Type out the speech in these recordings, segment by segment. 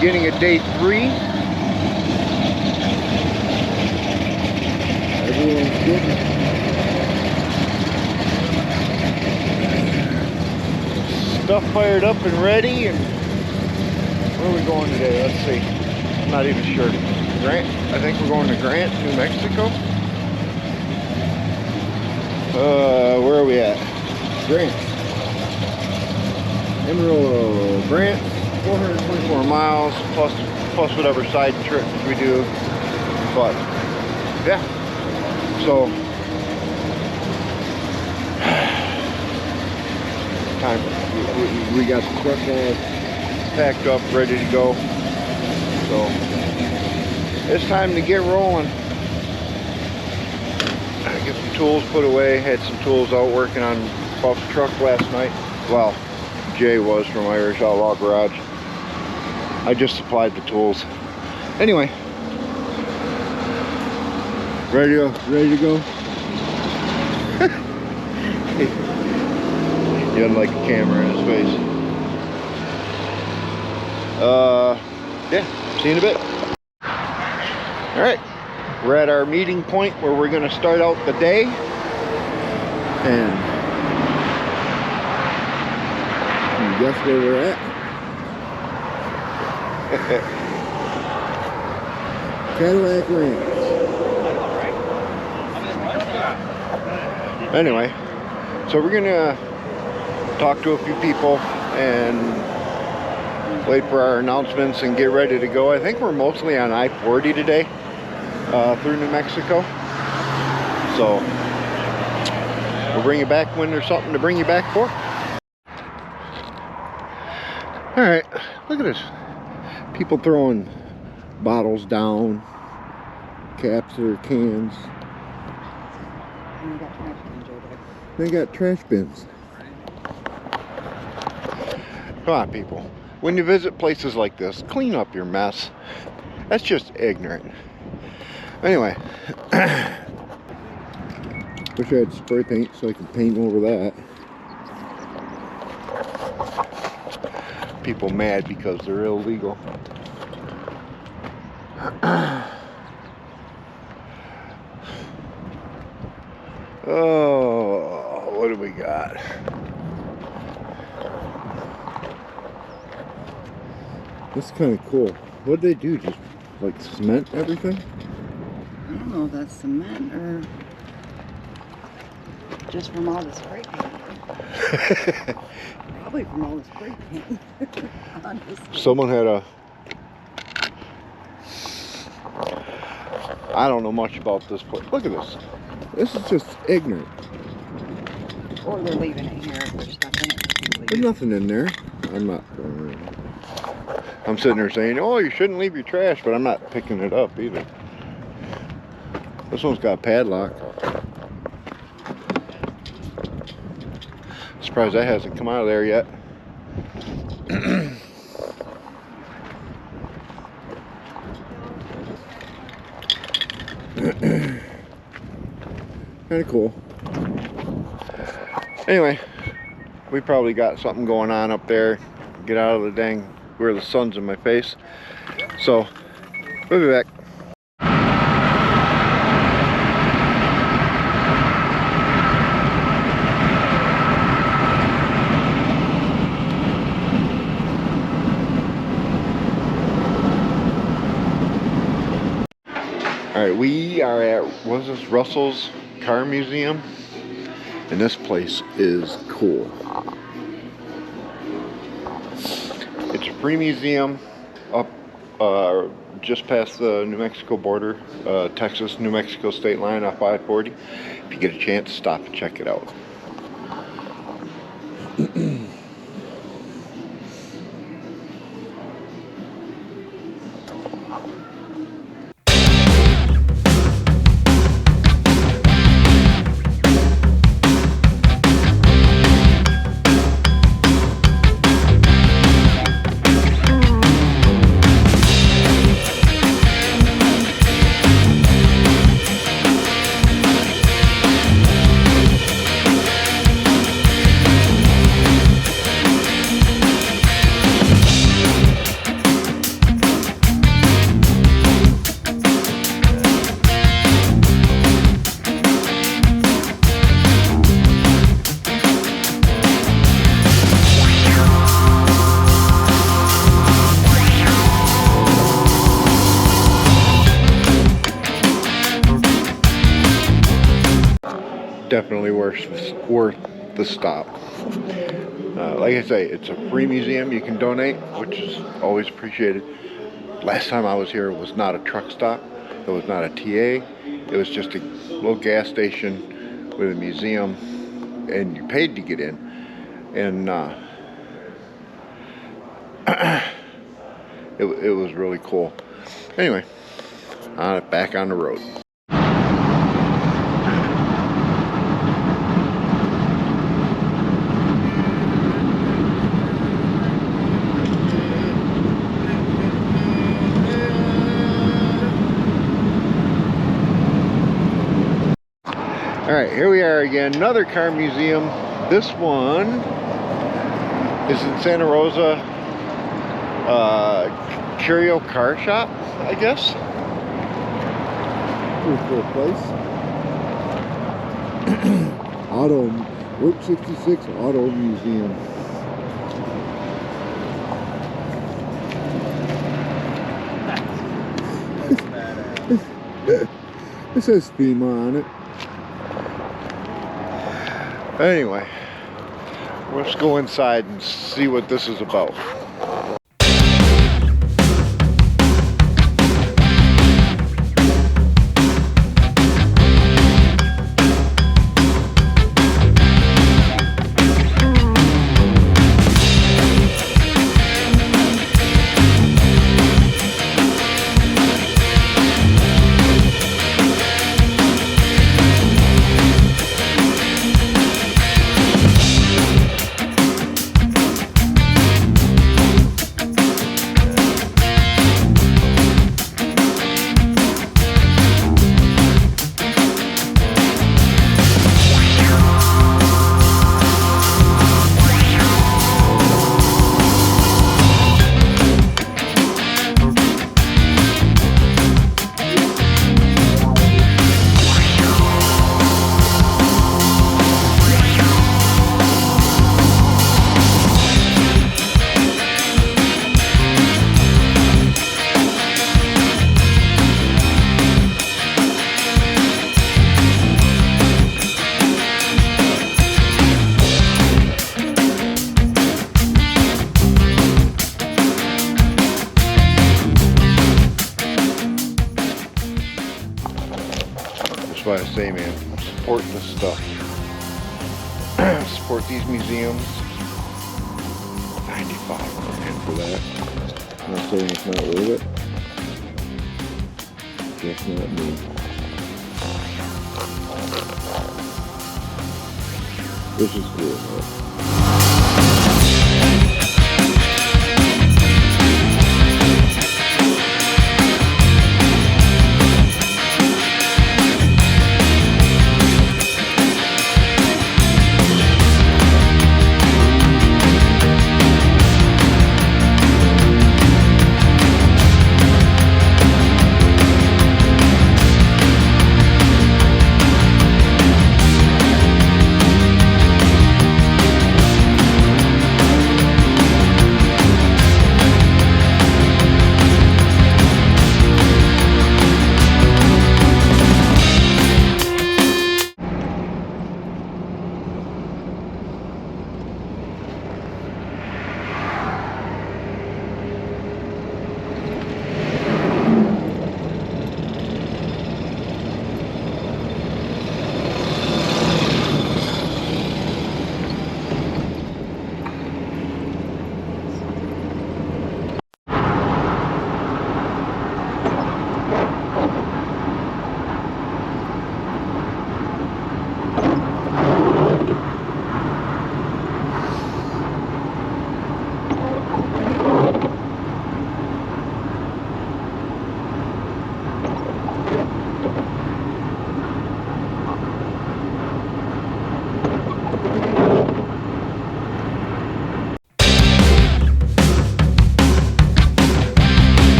Beginning of day 3. Everyone's getting stuff fired up and ready. And where are we going today? Let's see. I'm not even sure. Grant? I think we're going to Grant, New Mexico. Where are we at? Grant. Amarillo. Grant. 424 miles plus whatever side trips we do. But yeah. So time. We got the truck all packed up, ready to go. So it's time to get rolling. Get some tools put away. Had some tools out working on Buff's truck last night. Well, Jay was from Irish Outlaw Garage. I just supplied the tools. Anyway, ready to go. He had like a camera in his face. Yeah, see you in a bit. All right, we're at our meeting point where we're going to start out the day. And guess where we're at? Cadillac Ranch. Anyway, so we're gonna talk to a few people and wait for our announcements and get ready to go. I think we're mostly on I-40 today through New Mexico. So we'll bring you back when there's something to bring you back for. All right, look at this. People throwing bottles down, caps or cans. They got trash bins. Come on, people. When you visit places like this, clean up your mess. That's just ignorant. Anyway. Wish I had spray paint so I could paint over that. People mad because they're illegal. Oh, what do we got? This is kind of cool. What did they do? Just like cement everything? I don't know if that's cement or just from all the spray paint. Probably from all the spray paint. Honestly. Someone had a... I don't know much about this place. Look at this. This is just ignorant. Or they're leaving it here. There's nothing. There's nothing in there. I'm not... I'm sitting there saying, oh, you shouldn't leave your trash, but I'm not picking it up either. This one's got a padlock. Surprised that hasn't come out of there yet. Kind of cool. Anyway, we probably got something going on up there. Get out of the dang where the sun's in my face. So we'll be back. All right, we are at, what is this, Russell's Car Museum, and this place is cool. It's a free museum up just past the New Mexico border, Texas-New Mexico state line off I-40. If you get a chance, stop and check it out. definitely worth the stop. Like I say, it's a free museum. You can donate, which is always appreciated. Last time I was here, it was not a truck stop. It was not a TA. It was just a little gas station with a museum, and you paid to get in. And it was really cool. Anyway, back on the road. Alright, here we are again, another car museum. This one is in Santa Rosa, Curio Car Shop, I guess. Pretty cool place. Auto, Route 66 Auto Museum. It says FEMA on it. Anyway, let's go inside and see what this is about. That's why I say, man, support this stuff. Support these museums. $95 for that. I'm not saying it's not worth it. Just not me. This is cool, man.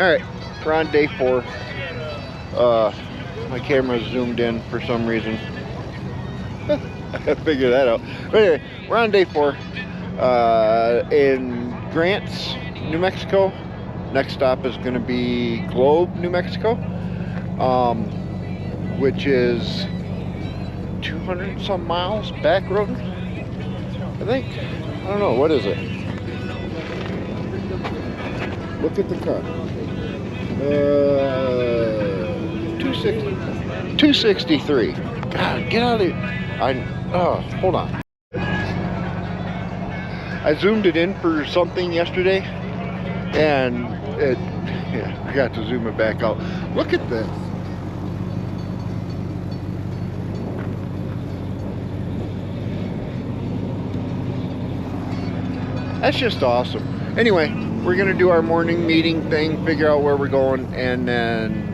Alright, we're on day 4. My camera's zoomed in for some reason. I figured that out. But anyway, we're on day 4 in Grants, New Mexico. Next stop is going to be Globe, New Mexico, which is 200 some miles back road, I think. I don't know, what is it? Look at the car. 263. God, get out of here. Hold on. I zoomed it in for something yesterday, and I got to zoom it back out. Look at this. That's just awesome. Anyway, we're gonna do our morning meeting thing, figure out where we're going, and then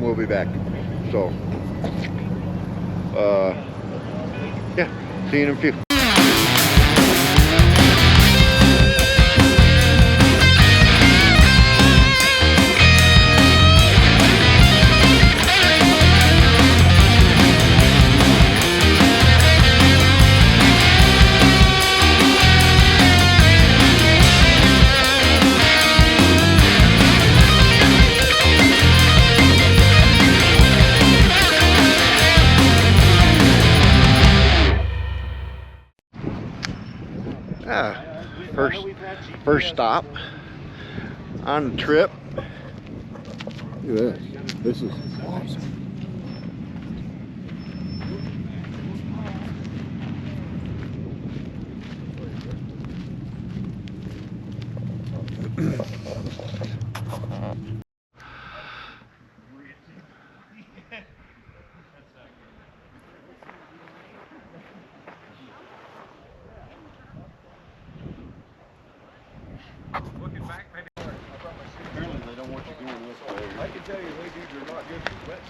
we'll be back. So, yeah, see you in a few. First stop on the trip. Look at this. This is awesome. Apparently they don't want you doing this way. I can tell you, they dudes are not good for wet.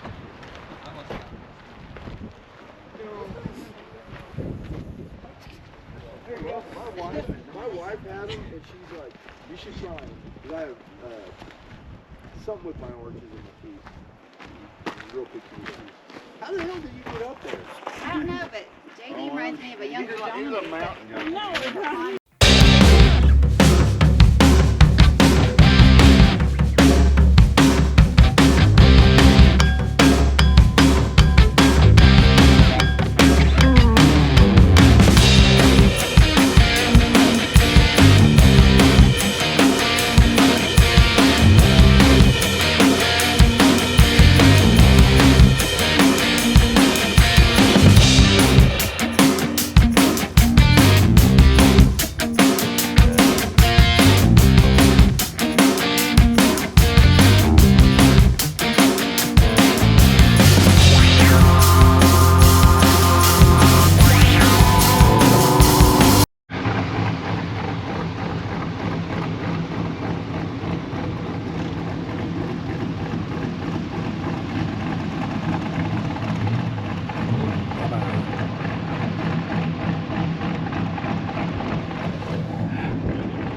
Hey, well, my wife had them, and she's like, you should try them. Because I have something with my oranges in my teeth. Real picky teeth. How the hell did you get up there? I don't know, but JD reminds me of a younger He's a John. mountain guy. No, it's not.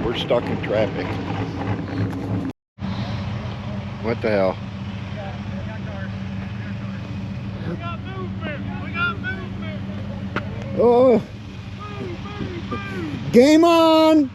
We're stuck in traffic. What the hell? Oh! Game on!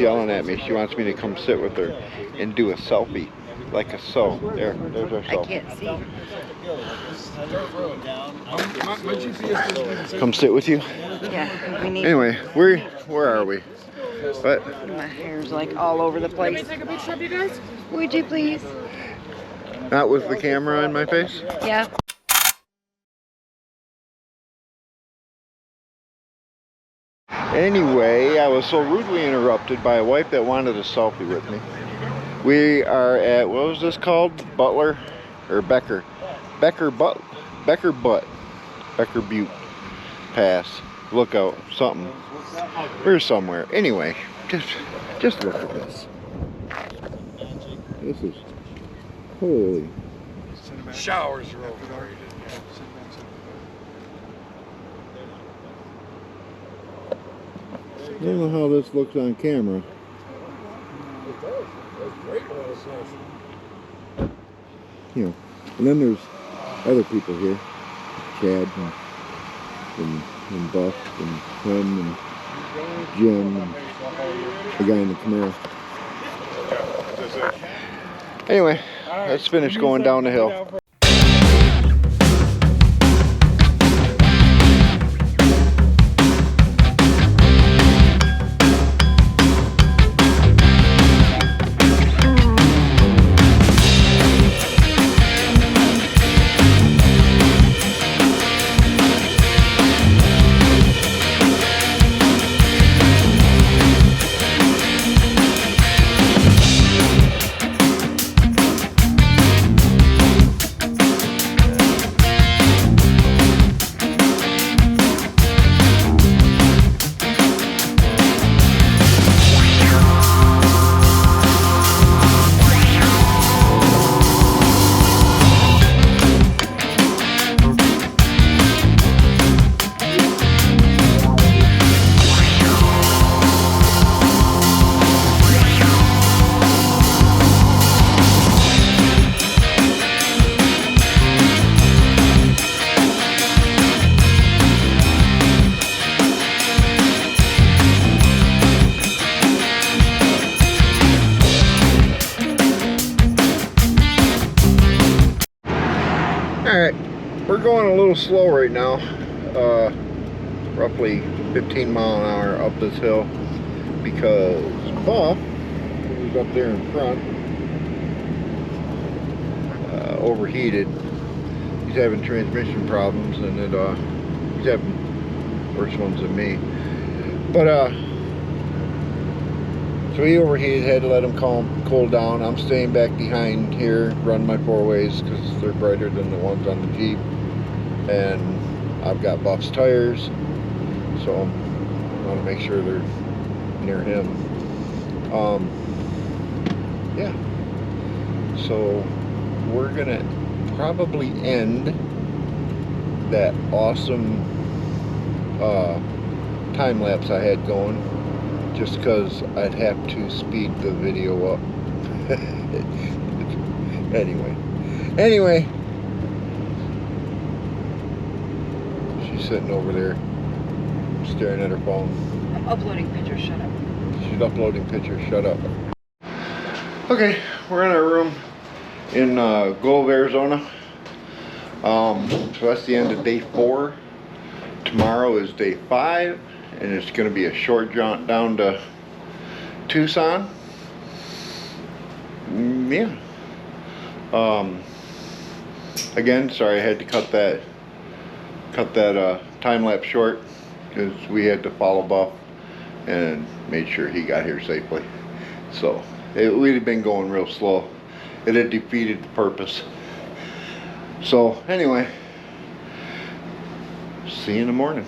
yelling at me. She wants me to come sit with her and do a selfie. Like a there's our I selfie. can't see. Come sit with you? Yeah, we need. Anyway, where are we? What? My hair's like all over the place. Can we take a picture of you guys? Would you please? Not with the camera in my face? Yeah. Anyway, I was so rudely interrupted by a wife that wanted a selfie with me. We are at, what was this called? Butler? Or Becker? Becker Butte Pass. Lookout. Something. We're somewhere. Anyway, just look at this. This is holy. Showers are overrated. I don't know how this looks on camera. You know, and then there's other people here. Chad and Buff and him and Jim and the guy in the Camaro. Anyway, let's finish going down the hill. Alright, we're going a little slow right now, roughly 15 mile an hour up this hill, because Buff, who's up there in front, overheated. He's having transmission problems, and he's having worse ones than me. But so he overheated, had to let him cool down. I'm staying back behind here, run my 4-ways because they're brighter than the ones on the Jeep. And I've got Buff's tires, so I want to make sure they're near him. Yeah. So we're gonna probably end that awesome time lapse I had going, just because I'd have to speed the video up. Anyway, she's sitting over there staring at her phone. I'm uploading pictures, shut up. She's uploading pictures, shut up. Okay, we're in our room in Gulf, Arizona. So that's the end of day 4. Tomorrow is day 5. And it's going to be a short jaunt down to Tucson. Yeah. Again, sorry I had to cut that time lapse short, because we had to follow Buff and made sure he got here safely. So we'd have been going real slow. It had defeated the purpose. So anyway, see you in the morning.